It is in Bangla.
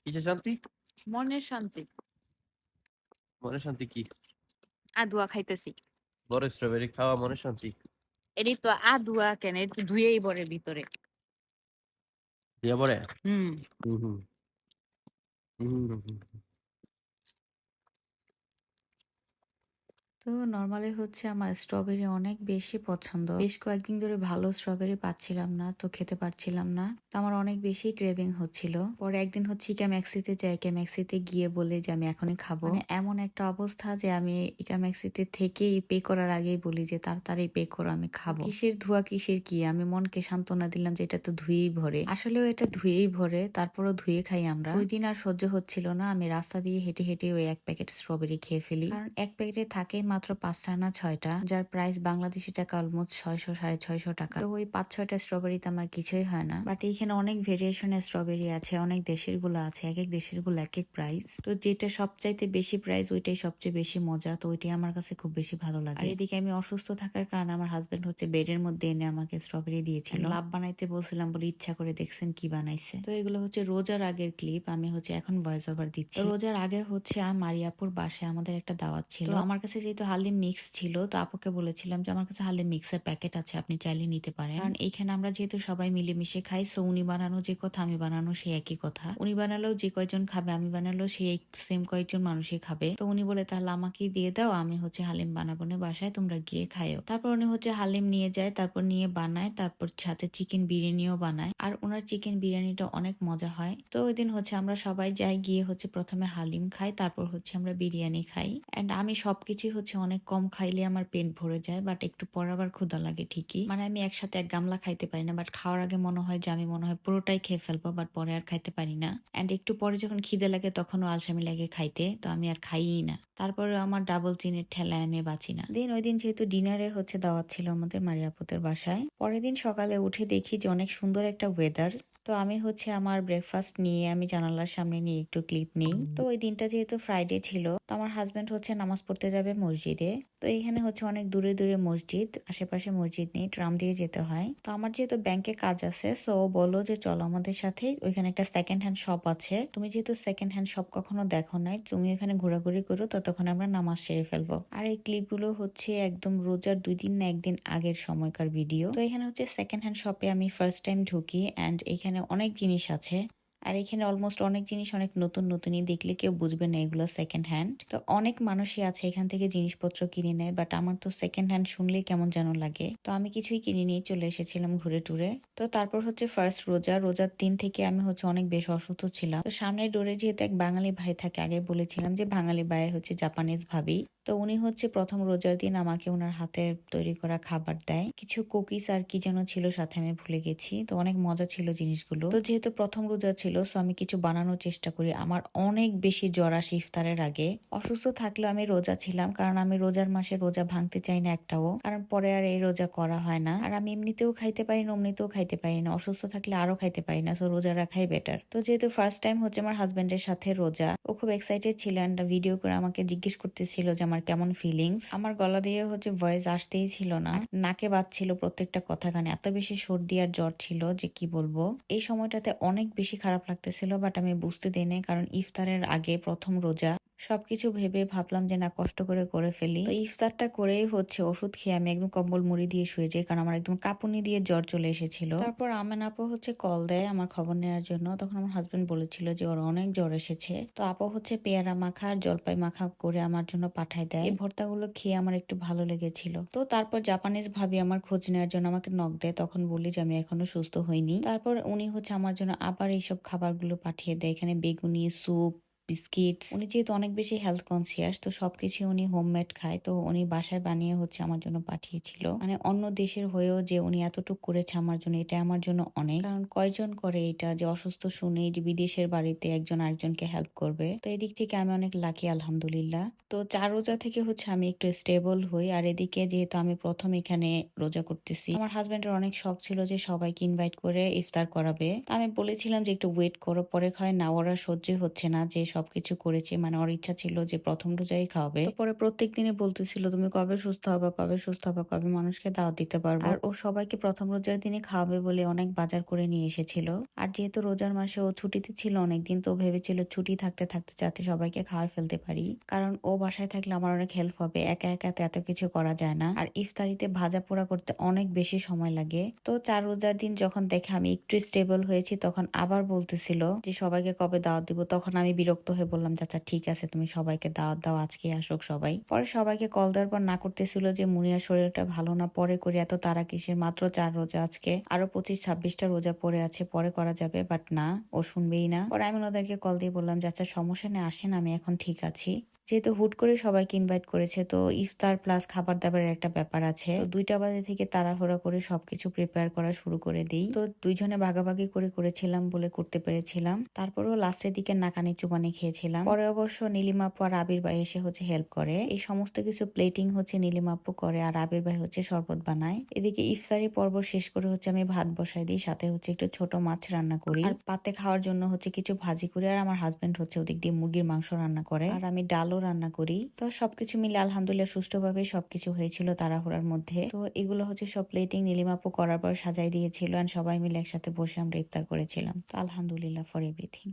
কিসের শান্তি? মনের শান্তি। মনের শান্তি কি? আদুয়া খাইতেছি। বড় স্ট্রবেরি খাওয়া মনের শান্তি? এটাই তো আদুয়া কেন? এটা তো ধুয়েই পড়ে ভিতরে। দিয়া পড়ে? হুম। হুম, হুম। হুম, হুম, হুম। তো নরমালি হচ্ছে আমার স্ট্রবেরি অনেক বেশি পছন্দ। বেশ কয়েকদিন ধরে ভালো স্ট্রবেরি পাচ্ছিলাম না, তো খেতে পারছিলাম না। তো আমার অনেক বেশি ক্রেভিং হচ্ছিল। পরে একদিন হচ্ছে ইকা ম্যাক্সিতে যাই, ইকা ম্যাক্সিতে গিয়ে বলে যে আমি এখনই খাবো। মানে এমন একটা অবস্থা যে আমি ইকা ম্যাক্সিতে থেকেই পে করার আগেই বলি যে তাড়াতাড়ি পে করো, আমি খাবো। কিসের ধোয়া কিসের কি, আমি মনকে সান্ত্বনা দিলাম যে এটা তো ধুয়েই ভরে। আসলেও এটা ধুয়েই ভরে, তারপরও ধুয়ে খাই আমরা। ওই দিন আর সহ্য হচ্ছিল না, আমি রাস্তা দিয়ে হেঁটে হেঁটে ওই এক প্যাকেট স্ট্রবেরি খেয়ে ফেলি। কারণ এক প্যাকেটে থাকে মাত্র 5টা না 6টা, যার প্রাইস বাংলাদেশি টাকা অলমোস্ট 600 650 টাকা। তো ওই 5-6টা স্ট্রবেরিতে আমার কিছুই হয় না। বাট এইখানে অনেক ভেরিয়েশনের স্ট্রবেরি আছে, অনেক দেশের গুলো আছে, এক এক দেশের গুলো এক এক প্রাইস। তো যেটা সবচাইতে বেশি প্রাইস ওইটাই সবচেয়ে বেশি মজা, তো ওইটাই আমার কাছে খুব বেশি ভালো লাগে। আর এদিকে আমি অসুস্থ থাকার কারণে আমার হাজবেন্ড হচ্ছে বেডের মধ্যে এনে আমাকে স্ট্রবেরি দিয়েছিল। লাভ বানাইতে বলছিলাম বলে ইচ্ছা করে দেখছেন কি বানাইছে। তো এগুলো হচ্ছে রোজার আগের ক্লিপ, আমি হচ্ছে এখন ভয়েস ওভার দিচ্ছি। রোজার আগে হচ্ছে মারিয়াপুর বাসায় আমাদের একটা দাওয়াত ছিল। তো আমার কাছে যেহেতু হালিম মিক্স ছিল, তো আপুকে বলেছিলাম যে আমার কাছে হালিম মিক্সের প্যাকেট আছে, আপনি চাইলে নিতে পারেন। কারণ এইখানে আমরা যেহেতু সবাই মিলেমিশে খাই, সো উনি বানানো যে কথা আমি বানানো সেই একই কথা। উনি বানালেও যে কয়জন খাবে, আমি বানালেও সেই সেম কয়েকজন মানুষই খাবে। তো উনি বলে তাহলে আমাকেই দিয়ে দাও, আমি হচ্ছে হালিম বানাবো না বাসায়, তোমরা গিয়ে খাইও। তারপর উনি হচ্ছে হালিম নিয়ে যায়, তারপর নিয়ে বানায়, তারপর সাথে চিকেন বিরিয়ানিও বানায়। আর ওনার চিকেন বিরিয়ানিটা অনেক মজা হয়। তো ওই দিন হচ্ছে আমরা সবাই যাই, গিয়ে হচ্ছে প্রথমে হালিম খাই, তারপর হচ্ছে আমরা বিরিয়ানি খাই। এন্ড আমি সবকিছু হচ্ছে অনেক কম খাইলে আমার পেট ভরে যায়, বাট একটু পর আবার ক্ষুধা লাগে ঠিকই। মানে আমি একসাথে এক গামলা খাইতে পারি না, বাট খাওয়ার আগে মনে হয় যে আমি মনে হয় পুরোটাই খেয়ে ফেলবো, বাট পরে আর খাইতে পারি না। এন্ড একটু পরে যখন খিদে লাগে তখনও আলসামি লাগে খাইতে, তো আমি আর খাইই না। তারপরে আমার ডাবল চিনের ঠেলায় আমি বাঁচি না। ওই দিন যেহেতু ডিনারে হচ্ছে দাওয়াত ছিল আমাদের মারিয়াপুতের বাসায়, পরের দিন সকালে উঠে দেখি যে অনেক সুন্দর একটা ওয়েদার। তো আমি হচ্ছে আমার ব্রেকফাস্ট নিয়ে আমি জানালার সামনে নিয়ে একটু ক্লিপ নেই। তো ওই দিনটা যেহেতু ফ্রাইডে ছিল, তো আমার হাজবেন্ড হচ্ছে নামাজ পড়তে যাবে মসজিদে। তো এইখানে হচ্ছে অনেক দূরে দূরে মসজিদ, আশেপাশে মসজিদ নেই, ট্রাম দিয়ে যেতে হয়। তো আমার যেহেতু ব্যাংকে কাজ আছে, সো বললো যে চলো আমাদের সাথে, ওইখানে একটা সেকেন্ড হ্যান্ড শপ আছে, তুমি যেহেতু সেকেন্ড হ্যান্ড শপ কখনো দেখো নাই, তুমি এখানে ঘোরাঘুরি করো, ততক্ষণ আমরা নামাজ সেরে ফেলবো। আর এই ক্লিপগুলো হচ্ছে একদম রোজার 2 দিন না 1 দিন আগের সময়কার ভিডিও। তো এখানে হচ্ছে সেকেন্ড হ্যান্ড শপে আমি ফার্স্ট টাইম ঢুকি, অ্যান্ড এখানে অনেক জিনিস আছে। আর এখানে অলমোস্ট অনেক জিনিস অনেক নতুন নতুনই, দেখলে কেউ বুঝবে না এগুলো সেকেন্ড হ্যান্ড। তো অনেক মানুষই আছে এখান থেকে জিনিসপত্র কিনে নেয়, বাট আমার তো সেকেন্ড হ্যান্ড শুনলেই কেমন যেন লাগে, তো আমি কিছুই কিনে নিয়ে চলে এসেছিলাম ঘুরে টুরে। তো তারপর হচ্ছে ফার্স্ট রোজা, রোজার দিন থেকে আমি হচ্ছে অনেক বেশ অসুস্থ ছিলাম। তো সামনের ডোরে যেহেতু এক বাঙালি ভাই থাকে, আগে বলেছিলাম যে বাঙালি ভাই হচ্ছে জাপানিজ ভাবি, তো উনি হচ্ছে প্রথম রোজার দিন আমাকে ওনার হাতে তৈরি করা খাবার দেয়, কিছু কুকিজ আর কি যেন ছিল সাথে, আমি ভুলে গেছি। তো অনেক মজা ছিল জিনিসগুলো। তো যেহেতু প্রথম রোজা ছিল, সো আমি কিছু বানানোর চেষ্টা করি। আমার অনেক বেশি জ্বর আসে ইফতারের আগে। অসুস্থ থাকলেও আমি রোজা ছিলাম, কারণ আমি রোজার মাসে রোজা ভাঙতে চাই না একটাও, কারণ পরে আর এই রোজা করা হয় না। আর আমি এমনিতেও খাইতে পারি না, অমনিতেও খাইতে পারি না, অসুস্থ থাকলে আরো খাইতে পারি না, সো রোজা রাখাই বেটার। তো যেহেতু ফার্স্ট টাইম হচ্ছে আমার হাজবেন্ডের সাথে রোজা, ও খুব এক্সাইটেড ছিল, এন্ড ভিডিও করে আমাকে জিজ্ঞেস করতেছিল যে আমার কেমন ফিলিংস। আমার গলা দিয়ে হচ্ছে ভয়েস আসতেই ছিল না, নাকে বাজছিল প্রত্যেকটা কথা, গানে এত বেশি সর্দি আর জ্বর ছিল যে কি বলবো। এই সময়টাতে অনেক বেশি খারাপ লাগতেছিল, বাট আমি বুঝতে দিই নাই, কারণ ইফতারের আগে প্রথম রোজা, সবকিছু ভেবে ভাবলাম যে না কষ্ট করে করে ফেলি। তো ইফতারটা করেই হচ্ছে ওষুধ খেয়ে আমি একদম কম্বল মুড়ি দিয়ে শুয়ে যাই, কারণ আমার একদম কাঁপুনি দিয়ে জ্বর চলে এসেছিল। তারপর আমেন আপু হচ্ছে কল দেয় আমার খবর নেওয়ার জন্য, তখন আমার হাজবেন্ড বলেছিল যে ওর অনেক জ্বর এসেছে। তো আপু হচ্ছে পেয়ারা মাখা আর জলপাই মাখা করে আমার জন্য পাঠায় দেয়। এই ভর্তাগুলো খেয়ে আমার একটু ভালো লেগেছিল। তো তারপর জাপানিজ ভাবি আমার খোঁজ নেওয়ার জন্য আমাকে নক দেয়, তখন বলি যে আমি এখনো সুস্থ হইনি। তারপর উনি হচ্ছে আমার জন্য আবার এইসব খাবারগুলো পাঠিয়ে দেয়, এখানে বেগুনি স্যুপ, বিস্কিটস। উনি যেহেতু অনেক বেশি হেলথ কনসিয়াস, তো সবকিছু উনি হোমমেড খায়, তো উনি বাসায় বানিয়ে হচ্ছে আমার জন্য পাঠিয়েছিল। মানে অন্য দেশের হয়েও যে উনি এতটুকু করেছে আমার জন্য, এটা আমার জন্য অনেক। কারণ কয়জন করে এটা, যে অসুস্থ শুনে যে বিদেশের বাড়িতে একজন আরেকজনকে হেল্প করবে। তো এদিক থেকে আমি অনেক লাকি আলহামদুলিল্লাহ। তো 4 রোজা থেকে হচ্ছে আমি একটু স্টেবল হই। আর এদিকে যেহেতু আমি প্রথম এখানে রোজা করতেছি, আমার হাজবেন্ডের অনেক শখ ছিল যে সবাইকে ইনভাইট করে ইফতার করাবে। তো আমি বলেছিলাম যে একটু ওয়েট করো, পরে হয় না, ওরা সহ্য হচ্ছে না যে সবকিছু করেছি। মানে ওর ইচ্ছা ছিল যে ১ম রোজাই খাওয়াবে। তো পরে প্রত্যেকদিনই বলতেছিল, "তুমি কবে সুস্থ হবা, কবে সুস্থ হবা, কবে মানুষকে দাওয়াত দিতে পারবো?" আর ও সবাইকে ১ম রোজার দিনই খাওয়াবে বলে অনেক বাজার করে নিয়ে এসেছিল। আর যেহেতু রোজার মাসে ও ছুটিতে ছিল অনেকদিন, তো ও ভেবেছিল ছুটি থাকতে, থাকতে যাতে সবাইকে খাওয়ায় ফেলতে পারি। কারণ ও বাসায় থাকলে আমার অনেক হেল্প হবে। একা, একা তো এত কিছু করা যায় না। আর ইফতারিতে ভাজা-পোড়া করতে অনেক বেশি সময় লাগে। তো ৪ রোজার দিন যখন দেখে আমি একটু স্টেবল হয়েছি, তখন আবার বলতেছিল যে সবাইকে কবে দাওয়াত দিব। তখন আমি বিরক্ত হয়ে বললাম যে, "আচ্ছা ঠিক আছে, তুমি সবাইকে দাওয়াত দাও, আজকেই আসুক সবাই।" পরে সবাইকে কল দেওয়ার পর না করতেছিল যে, "মুনিয়ার শরীরটা ভালো না, পরে করি, এত তাড়া কিসের? মাত্র ৪ রোজা আজকে। আরো ২৫-২৬ টা রোজা পড়ে আছে, পরে করা যাবে।" বাট না, ও শুনবেই না। পরে আমি ওদেরকে কল দিয়ে বললাম যে, "আচ্ছা সমস্যা নেই, আসেন, আমি এখন ঠিক আছি।" যেহেতু হুট করে সবাইকে ইনভাইট করেছে, তো ইফতার প্লাস খাবার-দাবারের একটা ব্যাপার আছে। তো ২টা বাজে থেকে তাড়াহুড়া করে সবকিছু প্রিপেয়ার করা শুরু করে দেই। তো ২ জনে ভাগাভাগি করে করেছিলাম বলে করতে পেরেছিলাম। তারপরেও লাস্টের দিকে নাকানি চুবানি খেয়েছিলাম। পরে অবশ্য নীলিমা আপু আর আবির ভাই এসে হেল্প করে। এই সমস্ত কিছু প্লেটিং নীলিমা আপু করে, আর আবির ভাই শরবত বানায়। এদিকে ইফতারি পর্ব শেষ করে আমি ভাত বসাই দিই, সাথে একটু ছোট মাছ রান্না করি। আর পাতে খাওয়ার জন্য কিছু ভাজি করি। আর আমার হাজবেন্ড ওদিক দিয়ে মুরগির মাংস রান্না করে। আর আমি ডালও রান্না করি। তো সবকিছু মিলে আলহামদুলিল্লাহ সুষ্ঠুভাবে সবকিছু হয়েছিল তাড়াহুড়ার মধ্যে। তো এগুলো সব প্লেটিং নীলিমা আপু করার পর সাজাই দিয়েছিল। আর সবাই মিলে একসাথে বসে আমরা ইফতার করেছিলাম। তো আলহামদুলিল্লাহ ফর এভরিথিং।